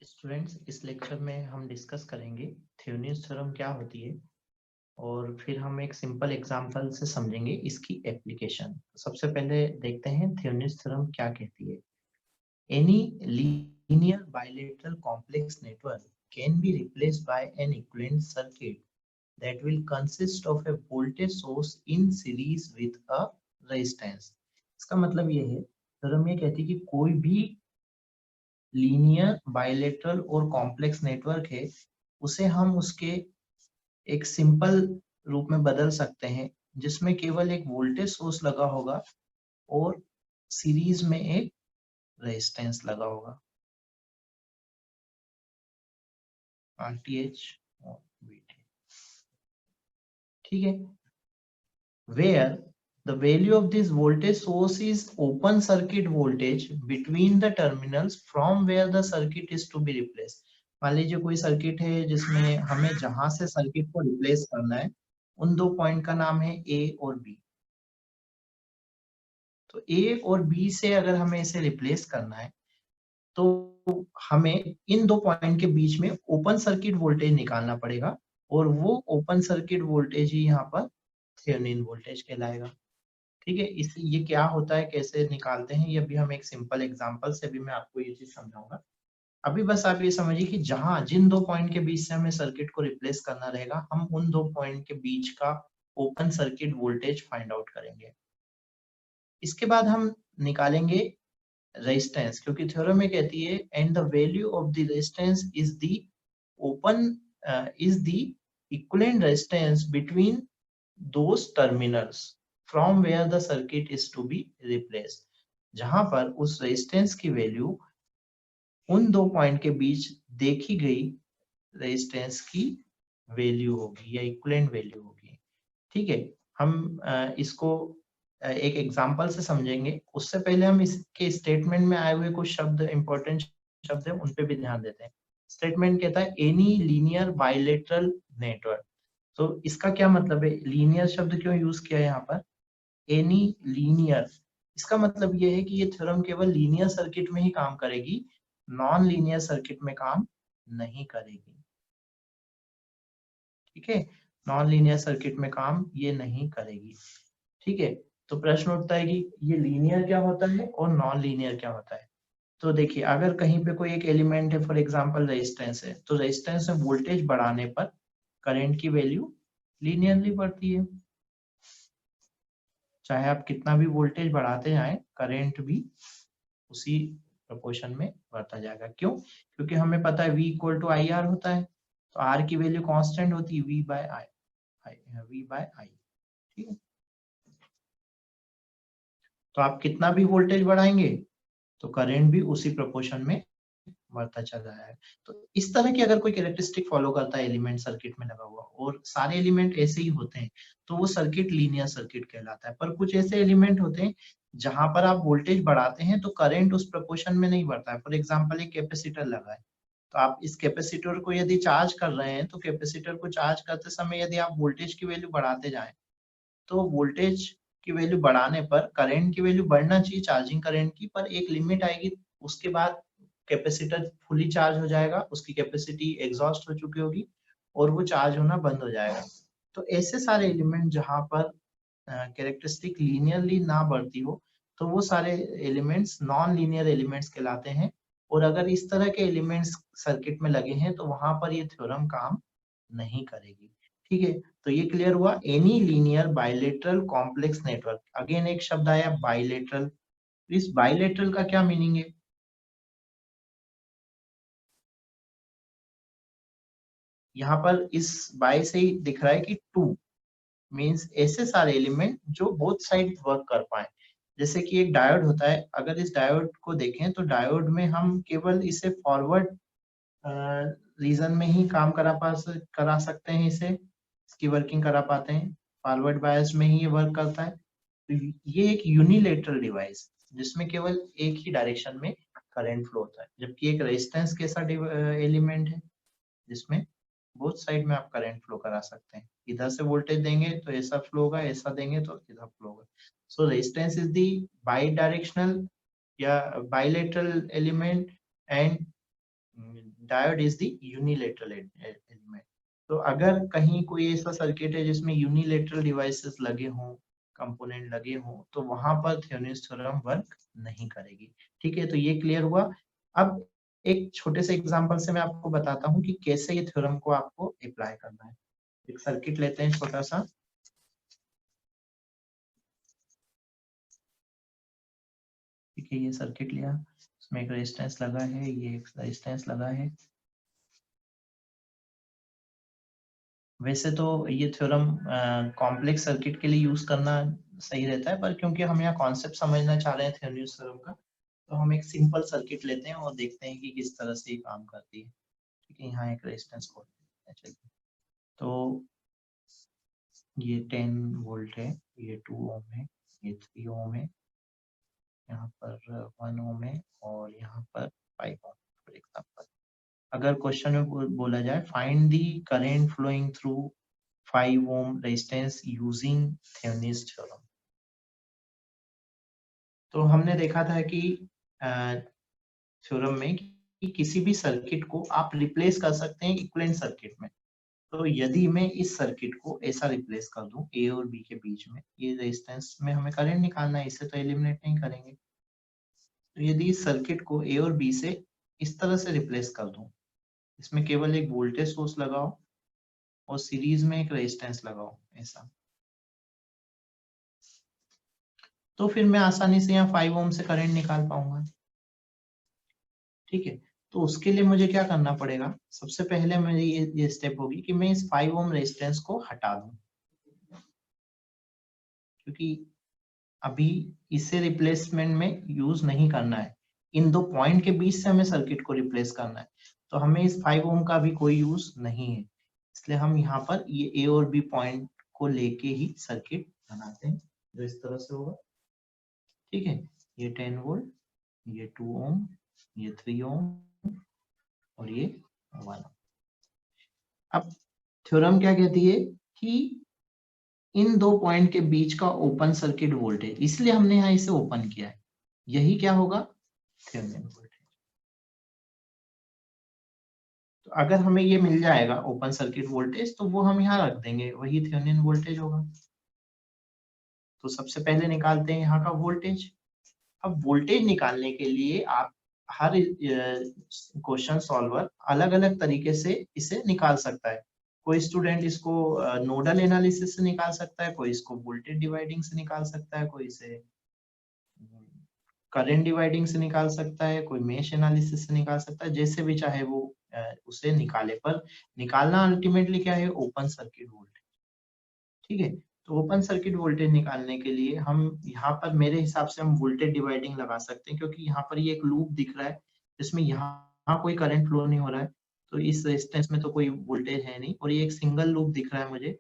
Students, इस lecture में हम डिस्कस करेंगे थेवेनिन्स थ्योरम क्या होती है और फिर हम एक सिंपल एग्जांपल से समझेंगे इसकी एप्लीकेशन। सबसे पहले देखते हैं थेवेनिन्स थ्योरम क्या कहती है। Any linear bilateral complex network can be replaced by N equivalent circuit that will consist of a voltage source in series with a resistance। इसका मतलब ये है, थ्योरम ये कहती है कि कोई भी लीनियर बाइलेटरल और कॉम्प्लेक्स नेटवर्क है उसे हम उसके एक सिंपल रूप में बदल सकते हैं जिसमें केवल एक वोल्टेज सोर्स लगा होगा और सीरीज में एक रेजिस्टेंस लगा होगा, RTH और VT। ठीक है, where the value of this voltage source is open circuit voltage between the terminals from where the circuit is to be replaced। मान लीजिए कोई सर्किट है जिसमें हमें जहां से सर्किट को रिप्लेस करना है उन दो पॉइंट का नाम है A और B। तो A और B से अगर हमें इसे रिप्लेस करना है तो हमें इन दो पॉइंट के बीच में ओपन सर्किट वोल्टेज निकालना पड़ेगा और वो ओपन सर्किट वोल्टेज ही यहाँ पर थेवेनिन वोल्टेज कहलाएगा। ठीक है, इस ये क्या होता है, कैसे निकालते हैं, ये अभी हम एक सिंपल एग्जांपल से भी मैं आपको ये चीज समझाऊंगा। अभी बस आप ये समझिए कि जहां जिन दो पॉइंट के बीच से हमें सर्किट को रिप्लेस करना रहेगा हम उन दो पॉइंट के बीच का open circuit voltage find out करेंगे। इसके बाद हम निकालेंगे रेजिस्टेंस, क्योंकि थ्योरम में कहती है and the value of the resistance is the open is the equivalent resistance between those terminals from where the circuit is to be replaced. जहां पर उस रेजिस्टेंस की वैल्यू उन दो पॉइंट के बीच देखी गई रेजिस्टेंस की वैल्यू होगी या इक्विवेलेंट वैल्यू होगी। ठीक है, हम इसको एक एग्जांपल से समझेंगे। उससे पहले हम इसके स्टेटमेंट में आए हुए कुछ शब्द, इंपॉर्टेंट शब्द है, उन पे भी ध्यान देते हैं। स्टेटमेंट कहता है एनी लीनियर बाइलेटरल नेटवर्क। तो इसका क्या मतलब है, लीनियर शब्द क्यों यूज किया है यहाँ पर, एनी लीनियर। इसका मतलब ये है कि ये थ्योरम केवल लीनियर सर्किट में ही काम करेगी, नॉन लीनियर सर्किट में काम नहीं करेगी। ठीक है, नॉन लीनियर सर्किट में काम ये नहीं करेगी। ठीक है, तो प्रश्न उठता है कि ये लीनियर क्या होता है और नॉन लीनियर क्या होता है। तो देखिए, अगर कहीं पे कोई एक एलिमेंट है, फॉर एग्जांपल रेजिस्टेंस है, तो रेजिस्टेंस में वोल्टेज बढ़ाने पर करंट की वैल्यू लीनियरली बढ़ती है। चाहे आप कितना भी वोल्टेज बढ़ाते जाएं, करंट भी उसी प्रोपोर्शन में बढ़ता जाएगा। क्यों? क्योंकि हमें पता है V equal to I R होता है, तो R की वैल्यू कांस्टेंट होती है V बाय आई। ठीक है, तो आप कितना भी वोल्टेज बढ़ाएंगे तो करंट भी उसी प्रोपोर्शन में बढ़ता चला जाएगा। तो इस तरह की अगर कोई कैरेक्टरिस्टिक फॉलो करता है एलिमेंट सर्किट में लगा हुआ और सारे एलिमेंट ऐसे ही होते हैं तो वो सर्किट लीनियर सर्किट कहलाता है। पर कुछ ऐसे एलिमेंट होते हैं जहां पर आप वोल्टेज बढ़ाते हैं तो करंट उस प्रोपोर्शन में नहीं बढ़ता है। फॉर एग्जाम्पल, एक कैपेसिटर लगा है, तो आप इस कैपेसिटर को यदि चार्ज कर रहे हैं तो कैपेसिटर को चार्ज करते समय यदि आप वोल्टेज की वैल्यू बढ़ाते जाएं तो वोल्टेज की वैल्यू बढ़ाने पर करंट की वैल्यू बढ़ना चाहिए, चार्जिंग करंट की, पर एक लिमिट आएगी। उसके बाद कैपेसिटर फुली चार्ज हो जाएगा, उसकी कैपेसिटी एग्जॉस्ट हो चुकी होगी और वो चार्ज होना बंद हो जाएगा। तो ऐसे सारे एलिमेंट जहां पर कैरेक्टरिस्टिक लीनियरली ना बढ़ती हो तो वो सारे एलिमेंट्स नॉन लीनियर एलिमेंट्स कहलाते हैं। और अगर इस तरह के एलिमेंट्स सर्किट में लगे हैं तो वहां पर ये थ्योरम काम नहीं करेगी। ठीक है, तो ये क्लियर हुआ। Any linear bilateral complex network, again एक शब्द आया बाइलेटरल। इस बाइलेटरल का क्या मीनिंग है? यहाँ पर इस बाय से ही दिख रहा है कि टू मींस ऐसे सारे एलिमेंट जो बोथ साइड वर्क कर पाए। जैसे कि एक डायोड होता है, अगर इस डायोड को देखें तो डायोड में हम केवल इसे फॉरवर्ड रीजन में ही काम करा सकते हैं, इसे इसकी वर्किंग करा पाते हैं, फॉरवर्ड बायस में ही ये वर्क करता है। तो ये एक यूनिलेटरल डिवाइस जिसमें केवल एक ही डायरेक्शन में करंट फ्लो होता है। जबकि एक रेजिस्टेंस कैसा एलिमेंट है जिसमें बोथ साइड में आप करंट फ्लो करा सकते हैं। इधर से वोल्टेज देंगे तो ऐसा फ्लो होगा, ऐसा देंगे तो इधर फ्लो होगा। सो रेजिस्टेंस इज द बाई डायरेक्शनल या bilateral element and diode is the unilateral element. तो अगर कहीं कोई ऐसा सर्किट है जिसमें यूनिलेटरल डिवाइसेस लगे हों, कंपोनेंट लगे हों, तो वहां पर थेवेनिन्स थ्योरम वर्क नहीं करेगी। ठीक है, तो ये क्लियर हुआ। अब एक छोटे से एग्जांपल से मैं आपको बताता हूँ कि कैसे ये थ्योरम को आपको अप्लाई करना है। एक सर्किट लेते हैं छोटा सा। ठीक है, ये सर्किट लिया, उसमें एक रेजिस्टेंस लगा है, ये एक रेजिस्टेंस लगा है। वैसे तो ये थ्योरम कॉम्प्लेक्स सर्किट के लिए यूज करना सही रहता है, पर क्योंकि हम यहाँ कॉन्सेप्ट समझना चाह रहे हैं थेवेनिन्स थ्योरम का, तो हम एक सिंपल सर्किट लेते हैं और देखते हैं कि किस तरह से ये काम करती है। ठीक है, यहाँ एक रेजिस्टेंस को चलिए, तो ये 10 वोल्ट है, ये 2 ओम है, ये 3 ओम है, यहाँ पर 1 ओम है और यहाँ पर 5 ओम फॉर एग्जाम्पल। अगर क्वेश्चन में बोला जाए find the current flowing through 5 ohm resistance using Thevenin's theorem, तो हमने देखा था कि थ्योरम में कि किसी भी सर्किट को आप रिप्लेस कर सकते हैं इक्विवेलेंट सर्किट में। तो यदि मैं इस सर्किट को ऐसा रिप्लेस कर दूं ए और बी के बीच में, ये रेजिस्टेंस में हमें करंट निकालना है, इसे तो एलिमिनेट नहीं करेंगे। तो यदि इस सर्किट को ए और बी से इस तरह से रिप्लेस कर दूं, इसमें केवल एक वोल्टेज सोर्स लगाओ और सीरीज में एक रेजिस्टेंस लगाओ ऐसा, तो फिर मैं आसानी से यहाँ 5 ओम से करंट निकाल पाऊंगा। ठीक है, तो उसके लिए मुझे क्या करना पड़ेगा, सबसे पहले मुझे ये स्टेप होगी कि मैं इस 5 ओम रेजिस्टेंस को हटा दूं, क्योंकि अभी इसे रिप्लेसमेंट में यूज नहीं करना है, इन दो पॉइंट के बीच से हमें सर्किट को रिप्लेस करना है, तो हमें इस 5 ओम का भी कोई यूज नहीं है, इसलिए हम यहाँ पर ये ए और बी पॉइंट को लेके ही सर्किट बनाते हैं, जो इस तरह से होगा। ठीक है, ये 10 वोल्ट, ये 2 ओम, ये 3 ओम और ये 1 ओम। अब थ्योरम क्या कहती है कि इन दो पॉइंट के बीच का ओपन सर्किट वोल्टेज, इसलिए हमने यहाँ इसे ओपन किया है, यही क्या होगा, थेवेनिन वोल्टेज। तो अगर हमें ये मिल जाएगा ओपन सर्किट वोल्टेज, तो वो हम यहाँ रख देंगे, वही थेवेनिन वोल्टेज होगा। तो सबसे पहले निकालते हैं यहाँ का वोल्टेज। अब वोल्टेज निकालने के लिए आप हर क्वेश्चन सॉल्वर अलग अलग तरीके से इसे निकाल सकता है। कोई स्टूडेंट इसको नोडल एनालिसिस से निकाल सकता है, कोई इसको वोल्टेज डिवाइडिंग से निकाल सकता है, कोई इसे करंट डिवाइडिंग से निकाल सकता है, कोई मेश एनालिसिस से निकाल सकता है, जैसे भी चाहे वो उसे निकाले, पर निकालना अल्टीमेटली क्या है, ओपन सर्किट वोल्टेज। ठीक है, तो ओपन सर्किट वोल्टेज निकालने के लिए हम यहाँ पर मेरे हिसाब से हम वोल्टेज डिवाइडिंग लगा सकते हैं, क्योंकि यहाँ पर ये एक लूप दिख रहा है जिसमें यहाँ कोई करंट फ्लो नहीं हो रहा है, तो इस रेजिस्टेंस में तो कोई वोल्टेज है नहीं, और ये एक सिंगल लूप दिख रहा है मुझे,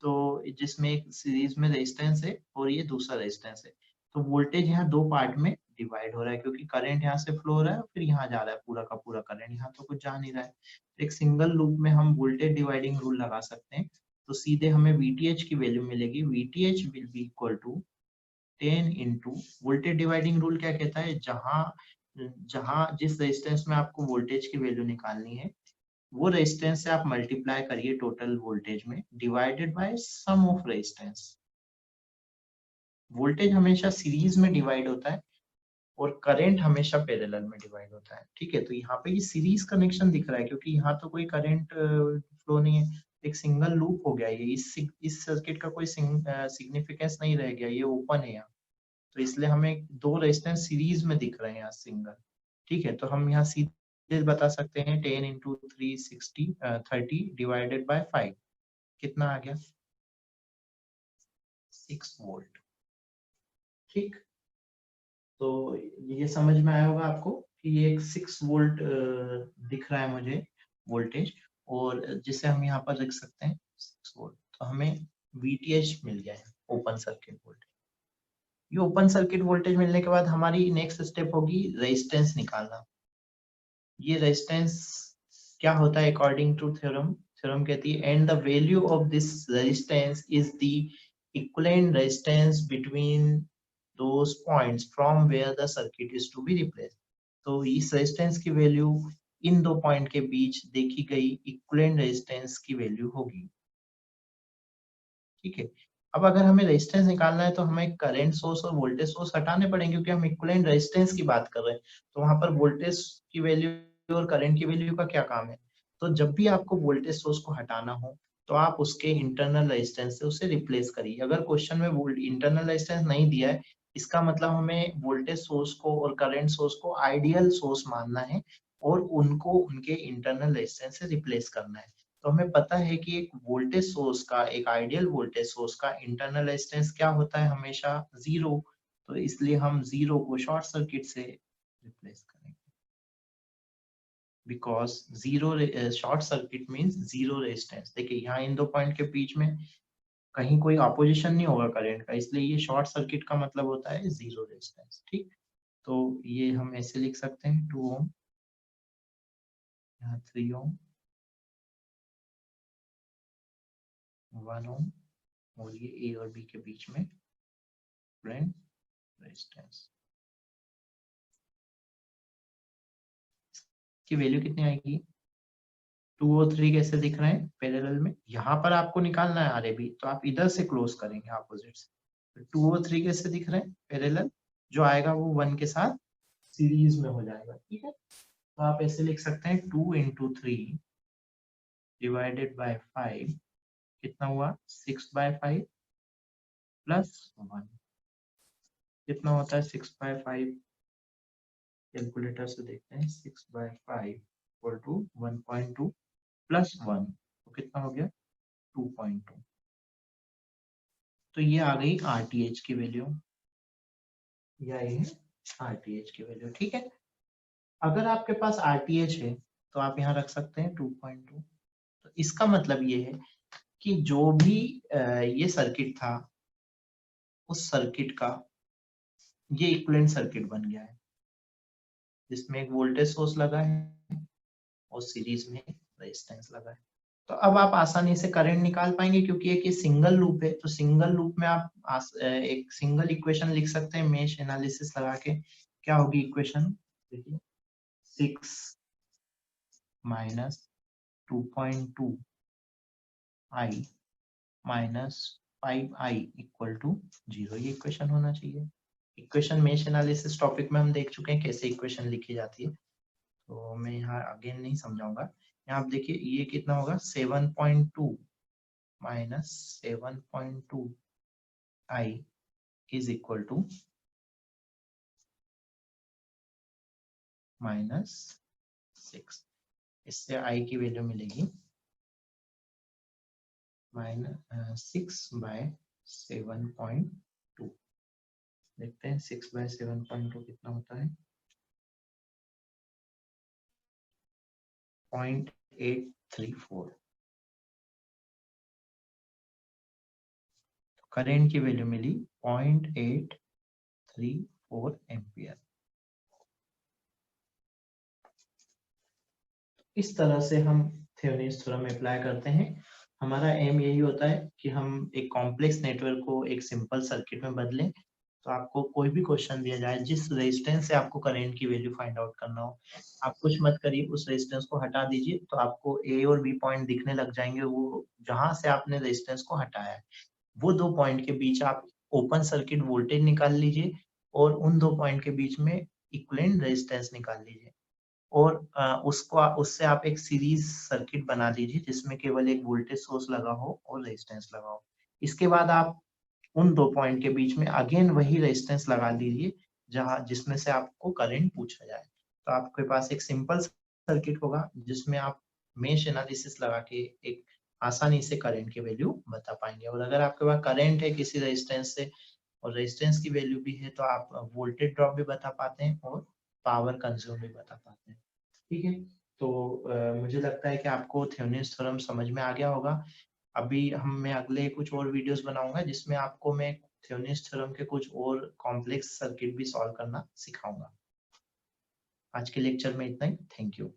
तो जिसमें एक सीरीज में रेजिस्टेंस है और ये दूसरा रेजिस्टेंस है, तो वोल्टेज यहाँ दो पार्ट में डिवाइड हो रहा है, क्योंकि करंट यहाँ से फ्लो हो रहा है फिर यहाँ जा रहा है पूरा का पूरा करंट, यहाँ तो कुछ जा नहीं रहा है। तो एक सिंगल लूप में हम वोल्टेज डिवाइडिंग रूल लगा सकते हैं, तो सीधे हमें VTH की वैल्यू मिलेगी, VTH will be equal to 10 into, voltage dividing rule क्या कहता है, जहां जहां जिस रेजिस्टेंस में आपको वोल्टेज की वैल्यू निकालनी है, वो रेजिस्टेंस से आप मल्टीप्लाई करिए टोटल वोल्टेज में, divided by sum of resistance. Voltage हमेशा सीरीज में डिवाइड होता है और करंट हमेशा पैरेलल में डिवाइड होता है। ठीक है, तो यहाँ पे ये सीरीज कनेक्शन दिख रहा है, क्योंकि यहाँ तो कोई करंट फ्लो नहीं है, एक सिंगल लूप हो गया ये, इस सर्किट का कोई सिग्निफिकेंस नहीं रह गया, ये ओपन है यहाँ, तो इसलिए हमें दो रेजिस्टेंस सीरीज में दिख रहे हैं यहाँ सिंगल। ठीक है, तो हम यहाँ सीधे बता सकते हैं 10 इंटू 360 30 डिवाइडेड बाय 5, कितना आ गया, 6 वोल्ट। ठीक, तो ये समझ में आया होगा आपको कि ये एक 6 वोल्ट दिख रहा है मुझे वोल्टेज, और जिसे हम यहाँ पर लिख सकते हैं 6 वोल्ट, तो हमें VTH मिल गया है, ओपन सर्किट वोल्टेज। ये ओपन सर्किट वोल्टेज मिलने के बाद हमारी नेक्स्ट स्टेप होगी रेजिस्टेंस निकालना। ये रेजिस्टेंस क्या होता है अकॉर्डिंग टू थ्योरम, थ्योरम कहती है and the value of this resistance is the equivalent resistance between those points from where the circuit is to be replaced। तो इस रेजिस्टेंस की वैल्यू इन दो पॉइंट के बीच देखी गई इक्विवेलेंट रेजिस्टेंस की वैल्यू होगी। ठीक है, अब अगर हमें रेजिस्टेंस निकालना है तो हमें करंट सोर्स और वोल्टेज सोर्स हटाने पड़ेंगे, क्योंकि हम इक्विवेलेंट रेजिस्टेंस की बात कर रहे हैं। तो वहां पर वोल्टेज की वैल्यू और करंट की वैल्यू का क्या काम है? तो जब भी आपको वोल्टेज सोर्स को हटाना हो तो आप उसके इंटरनल रेजिस्टेंस से उसे रिप्लेस करिए। अगर क्वेश्चन में इंटरनल रेजिस्टेंस नहीं दिया है, इसका मतलब हमें वोल्टेज सोर्स को और करंट सोर्स को आइडियल सोर्स मानना है और उनको उनके इंटरनल रेजिस्टेंस से रिप्लेस करना है। तो हमें पता है कि एक वोल्टेज सोर्स का, एक आइडियल वोल्टेज सोर्स का इंटरनल रेजिस्टेंस क्या होता है? हमेशा 0। तो इसलिए हम 0 को शॉर्ट सर्किट से रिप्लेस करेंगे, because short circuit means 0 resistance. देखिए यहाँ इन दो पॉइंट के बीच में कहीं कोई ऑपोजिशन नहीं होगा करंट का, इसलिए ये शॉर्ट सर्किट का मतलब होता है 0 रेजिस्टेंस। ठीक, तो ये हम ऐसे लिख सकते हैं 2 ओम, यहाँ 3 ओम, 1 ओम, और ये ए और बी के बीच में करंट रेजिस्टेंस की वैल्यू कितनी आएगी? 2 और 3 कैसे दिख रहे हैं पैरेलल में? यहाँ पर आपको निकालना है आरएबी, तो आप इधर से क्लोज करेंगे अपोजिट से। 2 और 3 कैसे दिख रहे हैं पैरेलल? जो आएगा वो 1 के साथ सीरीज में हो जाएगा। ठीक है, तो आप ऐसे लिख सकते हैं 2 into 3 डिवाइडेड बाय 5 कितना हुआ? 6/5 प्लस 1 कितना होता है? 6/5 कैलकुलेटर से देखते हैं। 6/5 इक्वल टू 1.2 प्लस 1, तो कितना हो गया? 2.2। तो ये आ गई आरटीएच की वैल्यू, ये आई है आरटीएच की वैल्यू। ठीक है, अगर आपके पास आरटीएच है तो आप यहाँ रख सकते हैं 2.2। तो इसका मतलब ये है कि जो भी ये सर्किट था, उस सर्किट का ये इक्विवेलेंट सर्किट बन गया है, जिसमें एक वोल्टेज सोर्स लगा है और सीरीज में रेजिस्टेंस लगा है। तो अब आप आसानी से करंट निकाल पाएंगे, क्योंकि एक ये सिंगल लूप है। तो सिंगल लूप में आप एक सिंगल इक्वेशन लिख सकते हैं मेश एनालिसिस लगा के। क्या होगी इक्वेशन? देखिए 6 minus 2.2 I minus 5i equal to 0, ये इक्वेशन होना चाहिए। इक्वेशन मेश एनालिसिस टॉपिक में हम देख चुके हैं कैसे इक्वेशन लिखी जाती है, तो मैं यहाँ अगेन नहीं समझाऊंगा। यहाँ आप देखिए ये कितना होगा? 7.2 minus 7.2 I is equal to minus 6। इससे आई की वैल्यू मिलेगी माइनस 6/7.2। देखते हैं 6/7.2 कितना होता है? 0.834। करंट की वैल्यू मिली 0.834 एम्पियर। इस तरह से हम थेवेनिन्स थ्योरम अप्लाई करते हैं। हमारा एम यही होता है कि हम एक कॉम्प्लेक्स नेटवर्क को एक सिंपल सर्किट में बदलें। तो आपको कोई भी क्वेश्चन दिया जाए, जिस रेजिस्टेंस से आपको करंट की वैल्यू फाइंड आउट करना हो, आप कुछ मत करिए, उस रेजिस्टेंस को हटा दीजिए, तो आपको ए और बी पॉइंट दिखने लग जाएंगे। वो जहां से आपने रेजिस्टेंस को हटाया है, वो दो पॉइंट के बीच आप ओपन सर्किट वोल्टेज निकाल लीजिए और उन दो पॉइंट के बीच में इक्विवेलेंट रेजिस्टेंस निकाल लीजिए, और उससे आप एक सीरीज सर्किट बना लीजिए जिसमें केवल एक वोल्टेज सोर्स लगा हो और रेजिस्टेंस लगा हो। इसके बाद आप उन दो पॉइंट के बीच में अगेन वही रेजिस्टेंस लगा दीजिए जिसमें से आपको करंट पूछा जाए। तो आपके पास एक सिंपल सर्किट होगा जिसमें आप मेश एनालिसिस लगा के एक आसानी से करंट की वैल्यू बता पाएंगे। और अगर आपके पास करंट है किसी रेजिस्टेंस से और रेजिस्टेंस की वैल्यू भी है, तो आप वोल्टेज ड्रॉप भी बता पाते हैं और पावर कंज्यूम भी बता पाते हैं। ठीक है, तो मुझे लगता है कि आपको थेवेनिन्स थ्योरम समझ में आ गया होगा। अभी मैं अगले कुछ और वीडियोस बनाऊंगा जिसमें आपको मैं थेवेनिन्स थ्योरम के कुछ और कॉम्प्लेक्स सर्किट भी सॉल्व करना सिखाऊंगा। आज के लेक्चर में इतना ही। Thank you.